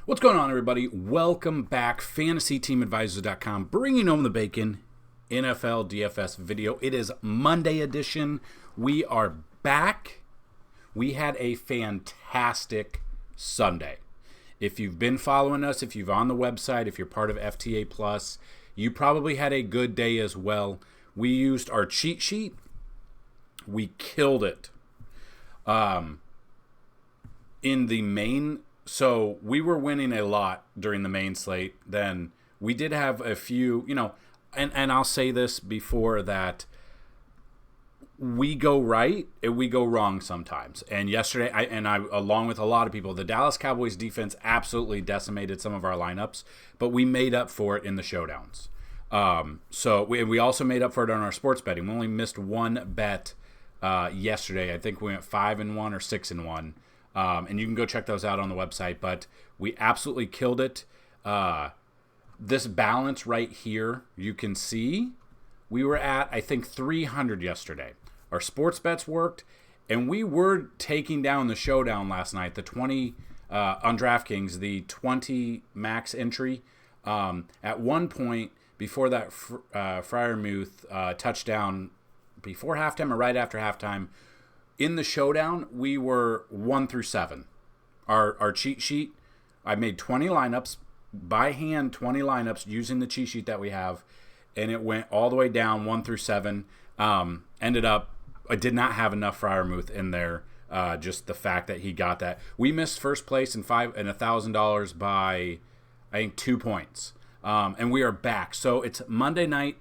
What's going on, everybody? Welcome back. FantasyTeamAdvisors.com, bringing home the bacon. NFL DFS video. It is Monday edition. We are back. We had a fantastic Sunday. If you've been following us, if you're on the website, if you're part of FTA Plus, you probably had a good day as well. We used our cheat sheet. We killed it. In the main, so we were winning a lot during the main slate. Then we did have a few, and I'll say this before that we go right and we go wrong sometimes. And yesterday, I along with a lot of people, the Dallas Cowboys defense absolutely decimated some of our lineups, but we made up for it in the showdowns. So we also made up for it on our sports betting. We only missed one bet yesterday. I think we went 5-1 or 6-1. And you can go check those out on the website, but we absolutely killed it. This balance right here, you can see we were at, I think, 300 yesterday. Our sports bets worked, and we were taking down the showdown last night, the 20 on DraftKings, the 20 max entry. At one point, before that Freiermuth touchdown, before halftime or right after halftime, in the showdown, we were 1 through 7. Our cheat sheet, I made 20 lineups, by hand 20 lineups using the cheat sheet that we have, and it went all the way down 1 through 7. Ended up, I did not have enough Freiermuth in there, just the fact that he got that. We missed first place and $1,000 by, I think, 2 points. And we are back. So it's Monday night.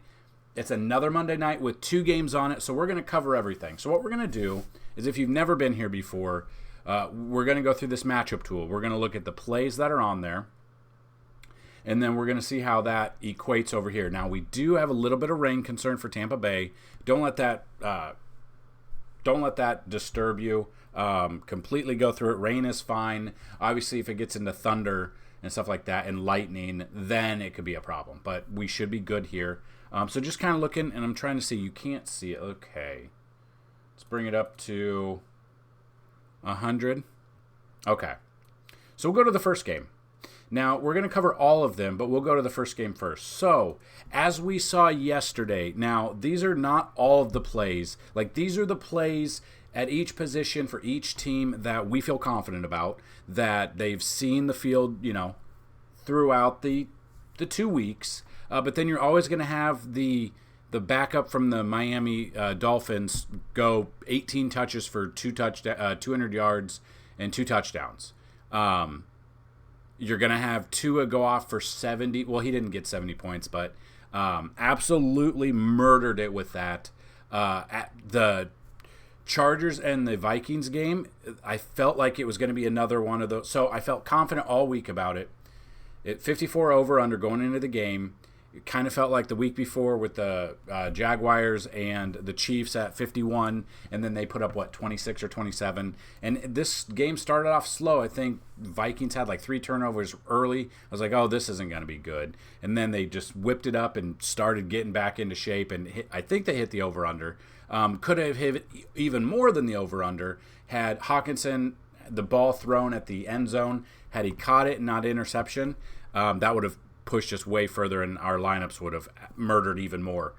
It's another Monday night with 2 games on it, so we're going to cover everything. So what we're going to do is, if you've never been here before, we're going to go through this matchup tool. We're going to look at the plays that are on there, and then we're going to see how that equates over here. Now, we do have a little bit of rain concern for Tampa Bay. Don't let that disturb you. Completely go through it. Rain is fine. Obviously, if it gets into thunder and stuff like that and lightning, then it could be a problem. But we should be good here. So just kind of looking, and I'm trying to see. You can't see it. Okay. Let's bring it up to 100. Okay. So we'll go to the first game. Now, we're going to cover all of them, but we'll go to the first game first. So, as we saw yesterday, now, these are not all of the plays. Like, these are the plays at each position for each team that we feel confident about, that they've seen the field, throughout the 2 weeks. But then you're always going to have the backup from the Miami Dolphins go 18 touches for 200 yards and 2 touchdowns. You're going to have Tua go off for 70. Well, he didn't get 70 points, but absolutely murdered it with that. At the Chargers and the Vikings game, I felt like it was going to be another one of those. So I felt confident all week about it. 54 over under going into the game. It kind of felt like the week before with the Jaguars and the Chiefs at 51, and then they put up, 26 or 27. And this game started off slow. I think Vikings had like 3 turnovers early. I was like, oh, this isn't going to be good. And then they just whipped it up and started getting back into shape, and I think they hit the over-under. Could have hit even more than the over-under had Hawkinson, the ball thrown at the end zone. Had he caught it and not interception, that would have pushed us way further, and our lineups would have murdered even more.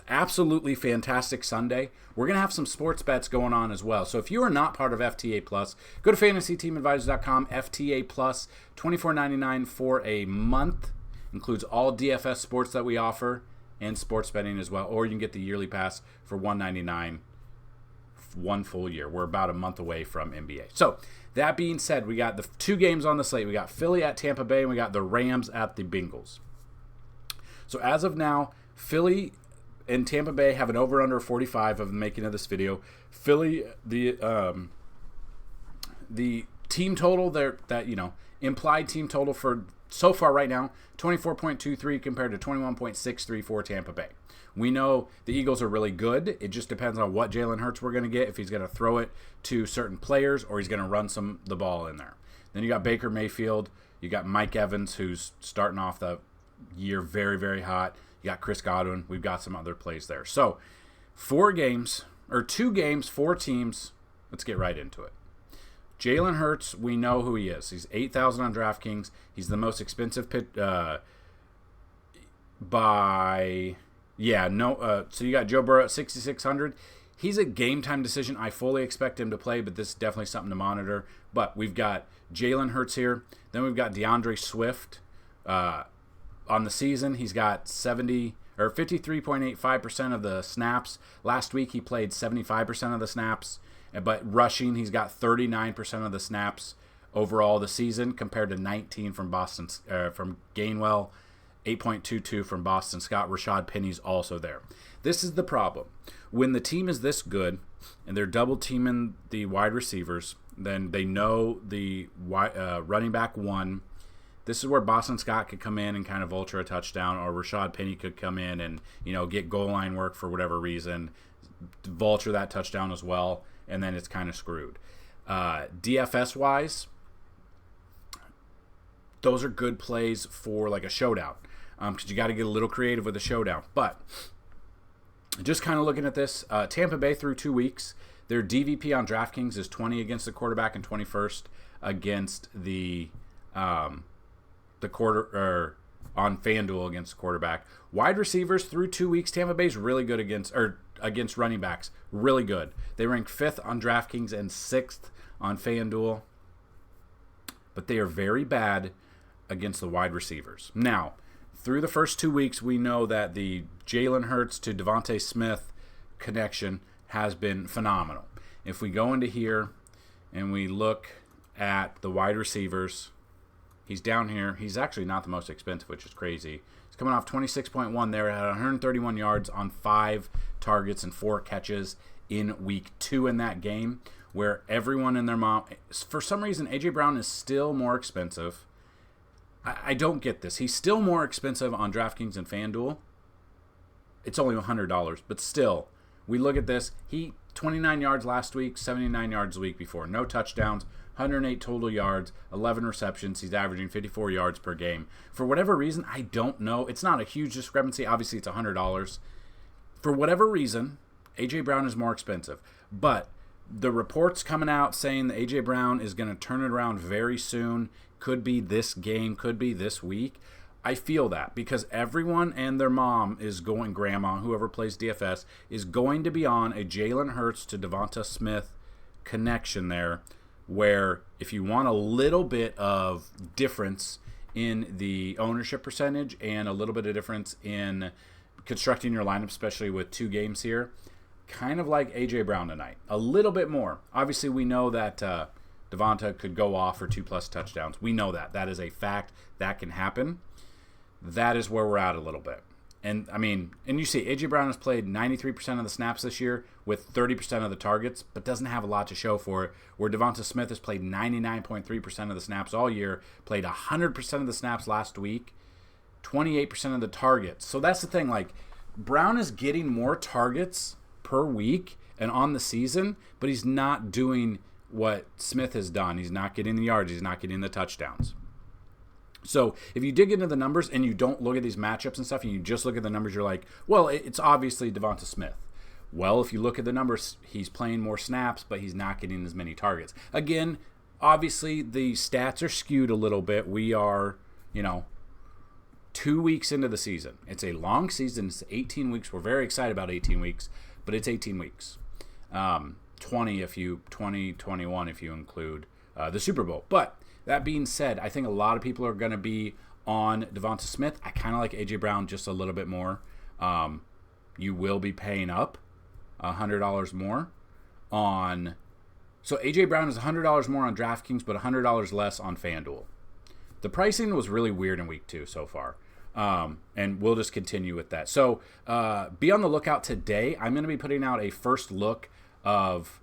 Absolutely fantastic Sunday. We're going to have some sports bets going on as well. So if you are not part of FTA Plus, go to FantasyTeamAdvisors.com. FTA Plus, $24.99 for a month. Includes all DFS sports that we offer and sports betting as well. Or you can get the yearly pass for $199 one full year. We're about a month away from NBA. So that being said, we got the 2 games on the slate. We got Philly at Tampa Bay, and we got the Rams at the Bengals. So as of now, Philly and Tampa Bay have an over-under 45 of the making of this video. Philly, the team total there, that implied team total for so far right now, 24.23 compared to 21.63 for Tampa Bay. We know the Eagles are really good. It just depends on what Jalen Hurts we're going to get, if he's going to throw it to certain players or he's going to run the ball in there. Then you got Baker Mayfield. You got Mike Evans, who's starting off the year very, very hot. You got Chris Godwin. We've got some other plays there. So 2 games, 4 teams. Let's get right into it. Jalen Hurts, we know who he is. He's 8,000 on DraftKings. He's the most expensive by... Yeah, no. So you got Joe Burrow at 6,600. He's a game-time decision. I fully expect him to play, but this is definitely something to monitor. But we've got Jalen Hurts here. Then we've got DeAndre Swift. On the season, he's got 53.85% of the snaps. Last week, he played 75% of the snaps. But rushing, he's got 39% of the snaps overall the season, compared to 19 from from Gainwell, 8.22 from Boston Scott. Rashad Penny's also there. This is the problem. When the team is this good and they're double teaming the wide receivers, then they know the running back one. This is where Boston Scott could come in and kind of vulture a touchdown, or Rashad Penny could come in and, get goal line work for whatever reason, vulture that touchdown as well, and then it's kind of screwed. DFS-wise, those are good plays for like a showdown, because you got to get a little creative with a showdown. But just kind of looking at this, Tampa Bay through 2 weeks, their DVP on DraftKings is 20 against the quarterback and 21st against the on FanDuel against the quarterback. Wide receivers through 2 weeks, Tampa Bay's really good against running backs. Really good. They rank 5th on DraftKings and 6th on FanDuel. But they are very bad against the wide receivers. Now, through the first 2 weeks, we know that the Jalen Hurts to Devontae Smith connection has been phenomenal. If we go into here and we look at the wide receivers, he's down here. He's actually not the most expensive, which is crazy. He's coming off 26.1 there at 131 yards on 5 targets and 4 catches in week 2 in that game, where everyone and their mom, for some reason, A.J. Brown is still more expensive. I don't get this. He's still more expensive on DraftKings and FanDuel. It's only $100, but still, we look at this. He 29 yards last week, 79 yards the week before. No touchdowns, 108 total yards, 11 receptions. He's averaging 54 yards per game. For whatever reason, I don't know. It's not a huge discrepancy. Obviously, it's $100. For whatever reason, A.J. Brown is more expensive. But the reports coming out saying that A.J. Brown is going to turn it around very soon. Could be this game, could be this week. I feel that because everyone and their mom is going, grandma, whoever plays DFS, is going to be on a Jalen Hurts to Devonta Smith connection there, where if you want a little bit of difference in the ownership percentage and a little bit of difference in constructing your lineup, especially with 2 games here, kind of like A.J. Brown tonight. A little bit more. Obviously, we know that Devonta could go off for 2+ touchdowns. We know that. That is a fact. That can happen. That is where we're at a little bit. And, you see, A.J. Brown has played 93% of the snaps this year with 30% of the targets, but doesn't have a lot to show for it, where Devonta Smith has played 99.3% of the snaps all year, played 100% of the snaps last week, 28% of the targets. So that's the thing. Like, Brown is getting more targets per week and on the season, but he's not doing what Smith has done. He's not getting the yards. He's not getting the touchdowns. So if you dig into the numbers and you don't look at these matchups and stuff, and you just look at the numbers, you're like, well, it's obviously Devonta Smith. Well, if you look at the numbers, he's playing more snaps, but he's not getting as many targets. Again, obviously the stats are skewed a little bit. We are, 2 weeks into the season. It's a long season. It's 18 weeks. We're very excited about 18 weeks, but it's 18 weeks. 21 if you include the Super Bowl. But that being said, I think a lot of people are going to be on Devonta Smith. I kind of like A.J. Brown just a little bit more. You will be paying up $100 more on... So A.J. Brown is $100 more on DraftKings, but $100 less on FanDuel. The pricing was really weird in week 2 so far. And we'll just continue with that. So be on the lookout today. I'm going to be putting out a first look of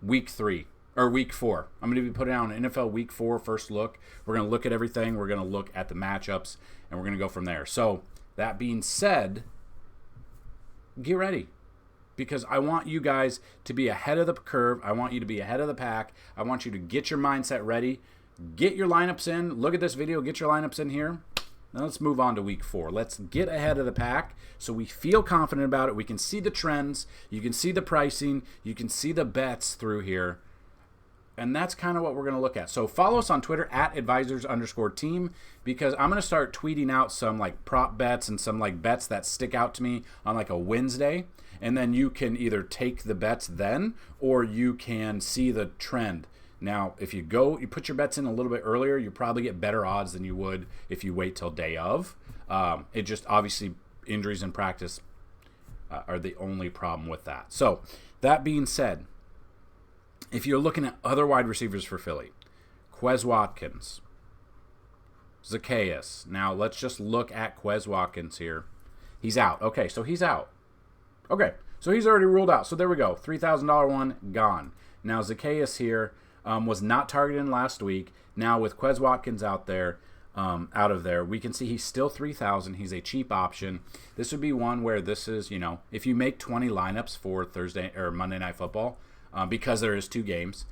week 4. I'm going to be putting out an NFL week 4 first look. We're going to look at everything. We're going to look at the matchups, and we're going to go from there. So that being said, get ready, because I want you guys to be ahead of the curve. I want you to be ahead of the pack. I want you to get your mindset ready. Get your lineups in. Look at this video. Get your lineups in here. Now let's move on to week 4. Let's get ahead of the pack so we feel confident about it. We can see the trends. You can see the pricing. You can see the bets through here. And that's kind of what we're going to look at. So follow us on Twitter at advisors_team, because I'm going to start tweeting out some like prop bets and some like bets that stick out to me on like a Wednesday. And then you can either take the bets then, or you can see the trend. Now, if you put your bets in a little bit earlier, you probably get better odds than you would if you wait till day of. It just obviously injuries in practice are the only problem with that. So that being said, if you're looking at other wide receivers for Philly, Quez Watkins, Zacchaeus. Now let's just look at Quez Watkins here. He's out. Okay, so he's out. Okay, so he's already ruled out. So there we go. $3,000 one gone. Now Zacchaeus here was not targeted last week. Now with Quez Watkins out of there, we can see he's still $3,000. He's a cheap option. This would be one where this is, if you make 20 lineups for Thursday or Monday Night Football, because there is 2 games,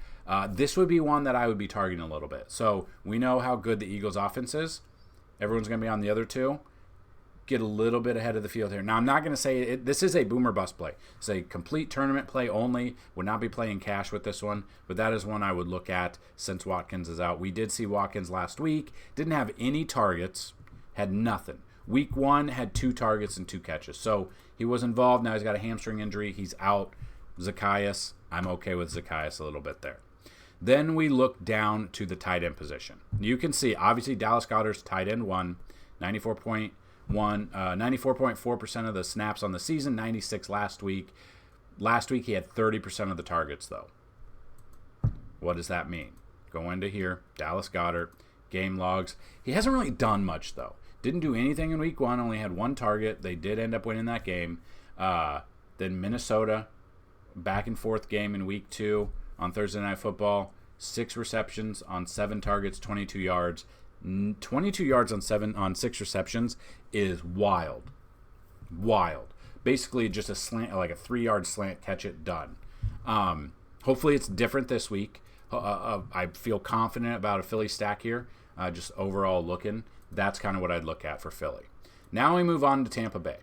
this would be one that I would be targeting a little bit. So we know how good the Eagles' offense is. Everyone's going to be on the other 2. Get a little bit ahead of the field here. Now, I'm not going to say this is a boomer bust play. It's a complete tournament play only. Would not be playing cash with this one, but that is one I would look at since Watkins is out. We did see Watkins last week. Didn't have any targets. Had nothing. Week 1 had 2 targets and 2 catches. So he was involved. Now he's got a hamstring injury. He's out. Zacchaeus, I'm okay with Zacchaeus a little bit there. Then we look down to the tight end position. You can see, obviously, Dallas Goedert's tight end 1, 94.4% of the snaps on the season, 96 last week. Last week he had 30% of the targets, though. What does that mean? Go into here, Dallas Goedert, game logs. He hasn't really done much, though. Didn't do anything in week 1, only had 1 target. They did end up winning that game. Then Minnesota, back and forth game in week 2 on Thursday Night Football. 6 receptions on 7 targets, 22 yards. 22 yards on 6 receptions is wild. Basically just a slant, like a 3-yard slant, catch it, done. Hopefully it's different this week. I feel confident about a Philly stack here. Just overall looking, that's kind of what I'd look at for Philly. Now we move on to Tampa Bay.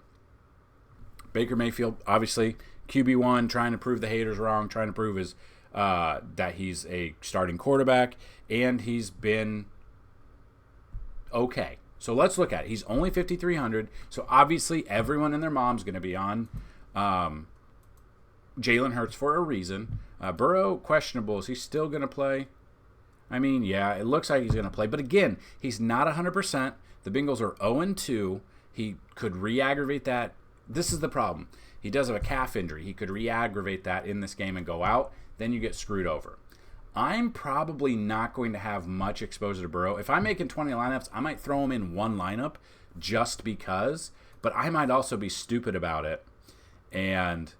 Baker Mayfield, obviously QB1, trying to prove the haters wrong, trying to prove that he's a starting quarterback, and he's been okay. So let's look at it. He's only 5,300, so obviously everyone and their mom's going to be on Jalen Hurts for a reason. Burrow, questionable. Is he still going to play? I mean, yeah, it looks like he's going to play. But again, he's not 100%. The Bengals are 0-2. He could re-aggravate that. This is the problem. He does have a calf injury. He could re-aggravate that in this game and go out. Then you get screwed over. I'm probably not going to have much exposure to Burrow. If I'm making 20 lineups, I might throw him in one lineup just because. But I might also be stupid about it. And,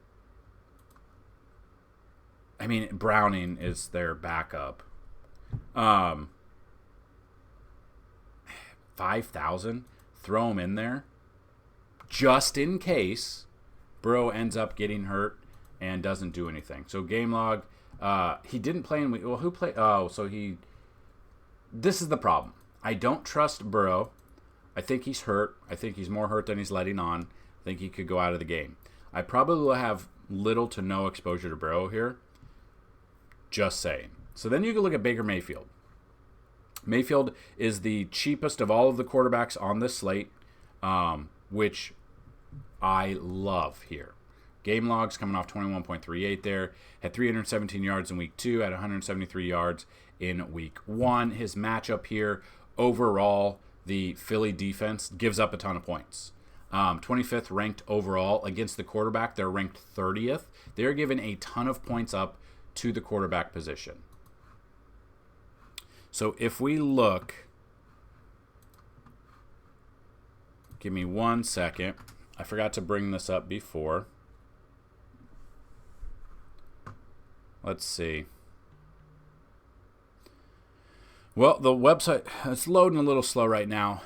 I mean, Browning is their backup. 5,000. Throw him in there. Just in case Burrow ends up getting hurt and doesn't do anything. So game log, he didn't play in week. Well, who played? Oh, so he. This is the problem. I don't trust Burrow. I think he's hurt. I think he's more hurt than he's letting on. I think he could go out of the game. I probably will have little to no exposure to Burrow here. Just saying. So then you can look at Baker Mayfield. Mayfield is the cheapest of all of the quarterbacks on this slate, which I love here. Game logs coming off 21.38 there. Had 317 yards in week 2, had 173 yards in week 1. His matchup here, overall, the Philly defense gives up a ton of points. 25th ranked overall against the quarterback. They're ranked 30th. They're giving a ton of points up to the quarterback position. So if we look, give me 1 second. I forgot to bring this up before. Let's see. Well, the website, it's loading a little slow right now.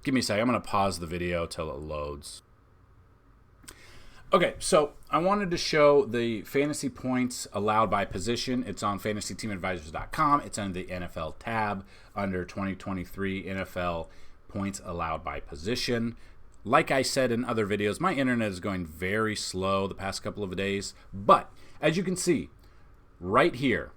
Give me a second. I'm going to pause the video till it loads. Okay, so I wanted to show the fantasy points allowed by position. It's on FantasyTeamAdvisors.com. It's under the NFL tab under 2023 NFL points allowed by position. Like I said in other videos, my internet is going very slow the past couple of days. But as you can see, right here,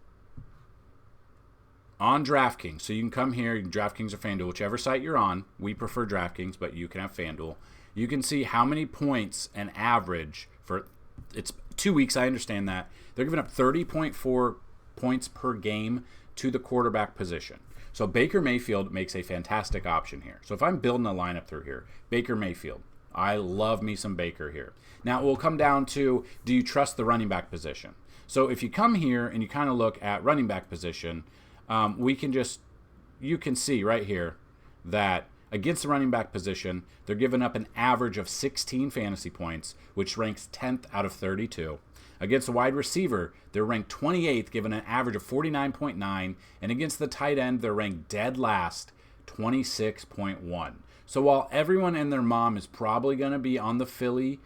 on DraftKings, so you can come here, DraftKings or FanDuel, whichever site you're on. We prefer DraftKings, but you can have FanDuel. You can see how many points an average for, it's 2 weeks, I understand that. They're giving up 30.4 points per game to the quarterback position. So Baker Mayfield makes a fantastic option here. So if I'm building a lineup through here, Baker Mayfield, I love me some Baker here. Now it will come down to, do you trust the running back position? So if you come here and you kind of look at running back position, you can see right here that against the running back position, they're giving up an average of 16 fantasy points, which ranks 10th out of 32. Against the wide receiver, they're ranked 28th, given an average of 49.9. And against the tight end, they're ranked dead last, 26.1. So while everyone and their mom is probably going to be on the Philly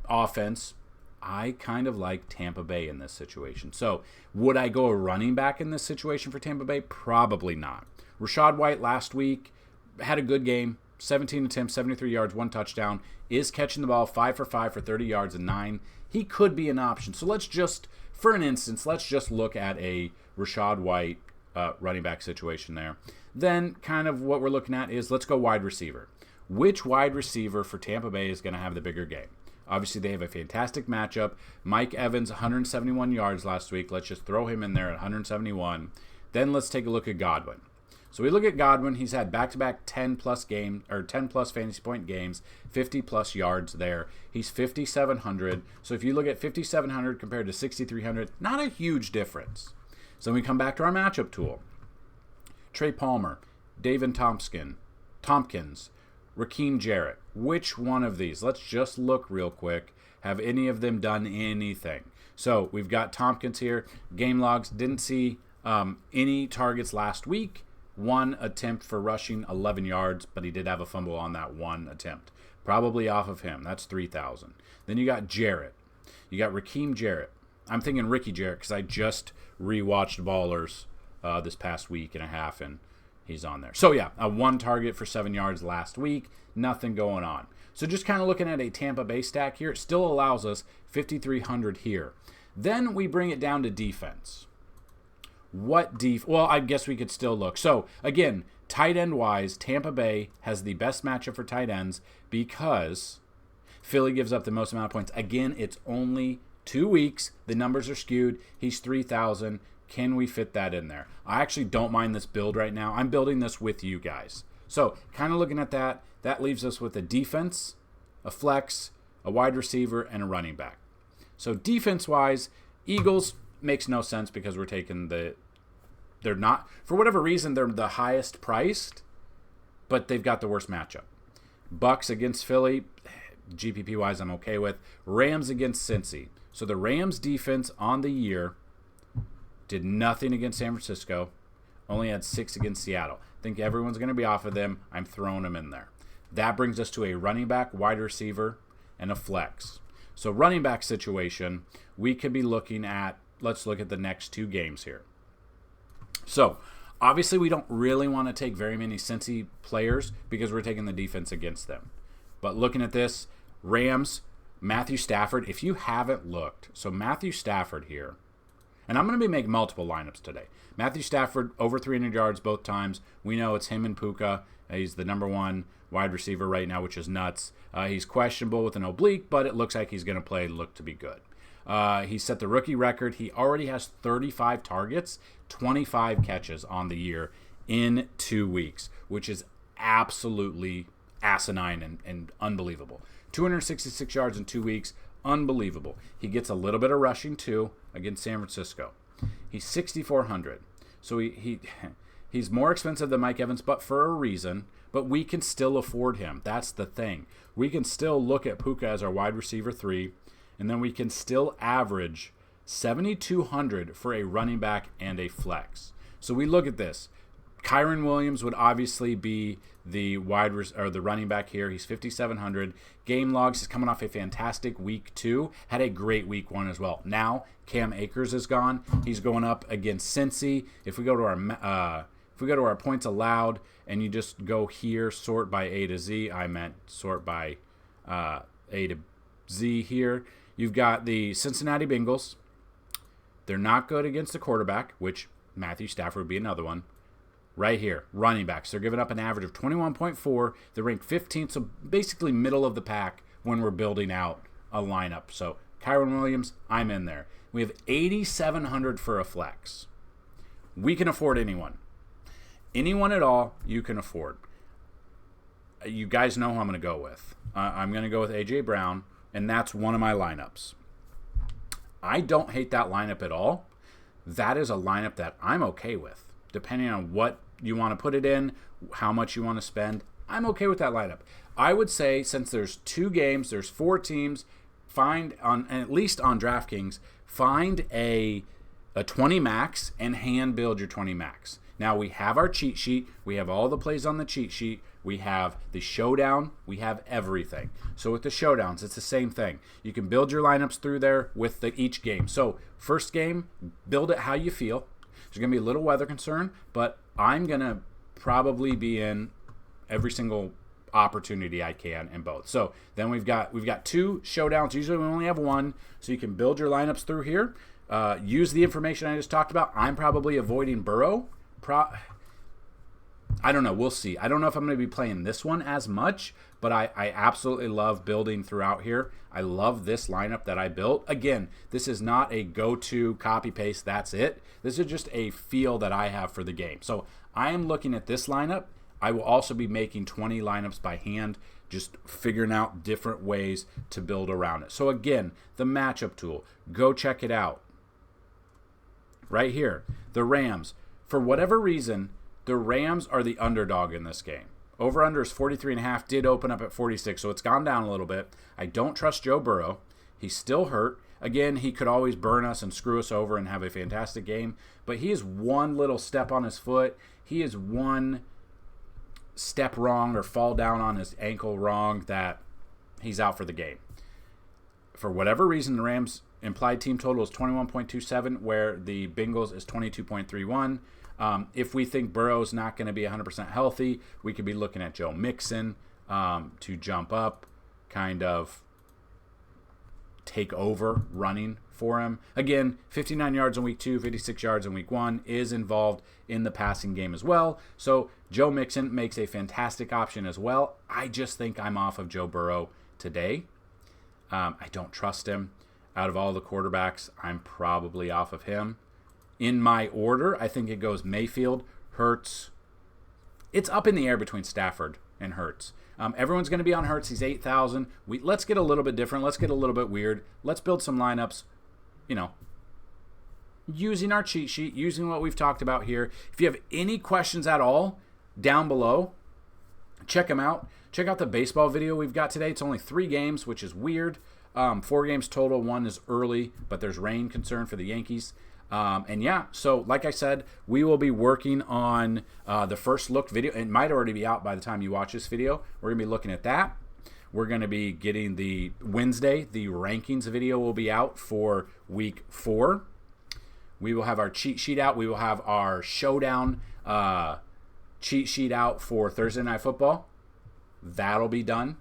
offense, I kind of like Tampa Bay in this situation. So would I go a running back in this situation for Tampa Bay? Probably not. Rachaad White last week had a good game. 17 attempts, 73 yards, 1 touchdown. Is catching the ball 5 for 5 for 30 yards and 9. He could be an option. So let's just, for an instance, let's just look at a Rachaad White running back situation there. Then kind of what we're looking at is, let's go wide receiver. Which wide receiver for Tampa Bay is going to have the bigger game? Obviously, they have a fantastic matchup. Mike Evans, 171 yards last week. Let's just throw him in there at 171. Then let's take a look at Godwin. So we look at Godwin. He's had back-to-back 10-plus fantasy point games, 50-plus yards there. He's 5,700. So if you look at 5,700 compared to 6,300, not a huge difference. So we come back to our matchup tool. Trey Palmer, David Tompkins, Raheem Jarrett. Which one of these? Let's just look real quick. Have any of them done anything? So we've got Tompkins here. Game logs. Didn't see any targets last week. 1 attempt for rushing 11 yards, but he did have a fumble on that 1 attempt. Probably off of him. That's 3,000. Then you got Jarrett. You got Raheem Jarrett. I'm thinking Ricky Jarrett because I just rewatched Ballers this past week and a half, and he's on there. So yeah, a 1 target for 7 yards last week. Nothing going on. So just kind of looking at a Tampa Bay stack here, it still allows us 5,300 here. Then we bring it down to defense. Well, I guess we could still look. So again, tight end wise, Tampa Bay has the best matchup for tight ends because Philly gives up the most amount of points. Again, it's only 2 weeks. The numbers are skewed. He's 3,000. Can we fit that in there? I actually don't mind this build right now. I'm building this with you guys. So kind of looking at that, that leaves us with a defense, a flex, a wide receiver, and a running back. So defense-wise, Eagles makes no sense because we're taking they're not, for whatever reason, they're the highest priced, but they've got the worst matchup. Bucks against Philly, GPP-wise, I'm okay with. Rams against Cincy. So the Rams defense on the year did nothing against San Francisco, only had 6 against Seattle. I think everyone's going to be off of them. I'm throwing them in there. That brings us to a running back, wide receiver, and a flex. So running back situation, we could be looking at, let's look at the next 2 games here. So obviously we don't really want to take very many Cincy players because we're taking the defense against them. But looking at this, Rams, Matthew Stafford, if you haven't looked, so Matthew Stafford here, and I'm going to be making multiple lineups today. Matthew Stafford, over 300 yards both times. We know it's him and Puka. He's the number 1 wide receiver right now, which is nuts. He's questionable with an oblique, but it looks like he's going to play, look to be good. He set the rookie record. He already has 35 targets, 25 catches on the year in 2 weeks, which is absolutely asinine and unbelievable. 266 yards in 2 weeks, unbelievable. He gets a little bit of rushing too against San Francisco. He's 6,400, so he's more expensive than Mike Evans, but for a reason. But we can still afford him. That's the thing. We can still look at Puka as our wide receiver 3. And then we can still average 7,200 for a running back and a flex. So we look at this. Kyron Williams would obviously be the the running back here. He's 5,700. Game logs is coming off a fantastic week 2. Had a great week 1 as well. Now Cam Akers is gone. He's going up against Cincy. If we go to our points allowed and you just go here, sort by A to Z. I meant sort by A to Z here. You've got the Cincinnati Bengals. They're not good against the quarterback, which Matthew Stafford would be another one. right here, running backs. They're giving up an average of 21.4. They're ranked 15th, so basically middle of the pack when we're building out a lineup. So Kyron Williams, I'm in there. We have 8,700 for a flex. We can afford anyone. Anyone at all, you can afford. You guys know who I'm going to go with. I'm going to go with A.J. Brown, and that's one of my lineups. I don't hate that lineup at all. That is a lineup that I'm okay with. Depending on what you want to put it in, how much you want to spend, I'm okay with that lineup. I would say since there's 2 games, there's 4 teams, find on, at least on DraftKings, find a 20 max and hand build your 20 max. Now we have our cheat sheet. We have all the plays on the cheat sheet. We have the showdown. We have everything. So with the showdowns, it's the same thing. You can build your lineups through there with each game. So first game, build it how you feel. There's going to be a little weather concern, but I'm going to probably be in every single opportunity I can in both. So then we've got 2 showdowns. Usually we only have 1, so you can build your lineups through here. Use the information I just talked about. I'm probably avoiding Burrow. I don't know. We'll see. I don't know if I'm going to be playing this one as much, but I absolutely love building throughout here. I love this lineup that I built. Again, this is not a go-to copy-paste. That's it. This is just a feel that I have for the game. So I am looking at this lineup. I will also be making 20 lineups by hand, just figuring out different ways to build around it. So again, the matchup tool, go check it out. Right here, the Rams. For whatever reason, the Rams are the underdog in this game. Over-under is 43.5, did open up at 46, so it's gone down a little bit. I don't trust Joe Burrow. He's still hurt. Again, he could always burn us and screw us over and have a fantastic game, but he is one little step on his foot. He is one step wrong or fall down on his ankle wrong that he's out for the game. For whatever reason, the Rams' implied team total is 21.27, where the Bengals is 22.31. If we think Burrow's not going to be 100% healthy, we could be looking at Joe Mixon to jump up, kind of take over running for him. Again, 59 yards in week 2, 56 yards in week 1 is involved in the passing game as well. So Joe Mixon makes a fantastic option as well. I just think I'm off of Joe Burrow today. I don't trust him. Out of all the quarterbacks, I'm probably off of him. In my order, I think it goes Mayfield, Hurts. It's up in the air between Stafford and Hurts. Everyone's going to be on Hurts. He's 8,000. Let's get a little bit different. Let's get a little bit weird. Let's build some lineups, using our cheat sheet, using what we've talked about here. If you have any questions at all, down below, check them out. Check out the baseball video we've got today. It's only 3 games, which is weird. 4 games total. 1 is early, but there's rain concern for the Yankees. So like I said, we will be working on the first look video. It might already be out by the time you watch this video. We're going to be looking at that. We're going to be getting the Wednesday, the rankings video will be out for week 4. We will have our cheat sheet out. We will have our showdown cheat sheet out for Thursday Night Football. That'll be done.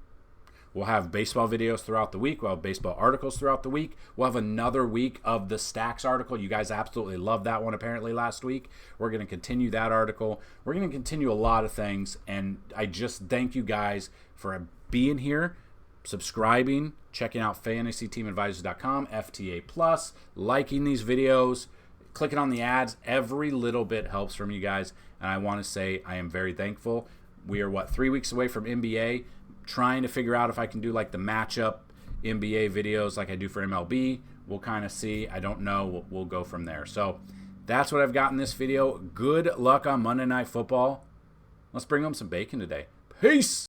We'll have baseball videos throughout the week. We'll have baseball articles throughout the week. We'll have another week of the Stacks article. You guys absolutely loved that one apparently last week. We're going to continue that article. We're going to continue a lot of things. And I just thank you guys for being here, subscribing, checking out FantasyTeamAdvisors.com, FTA+, liking these videos, clicking on the ads. Every little bit helps from you guys. And I want to say I am very thankful. We are, 3 weeks away from NBA. Trying to figure out if I can do like the matchup NBA videos like I do for MLB. We'll kind of see. I don't know. We'll go from there. So that's what I've got in this video. Good luck on Monday Night Football. Let's bring home some bacon today. Peace!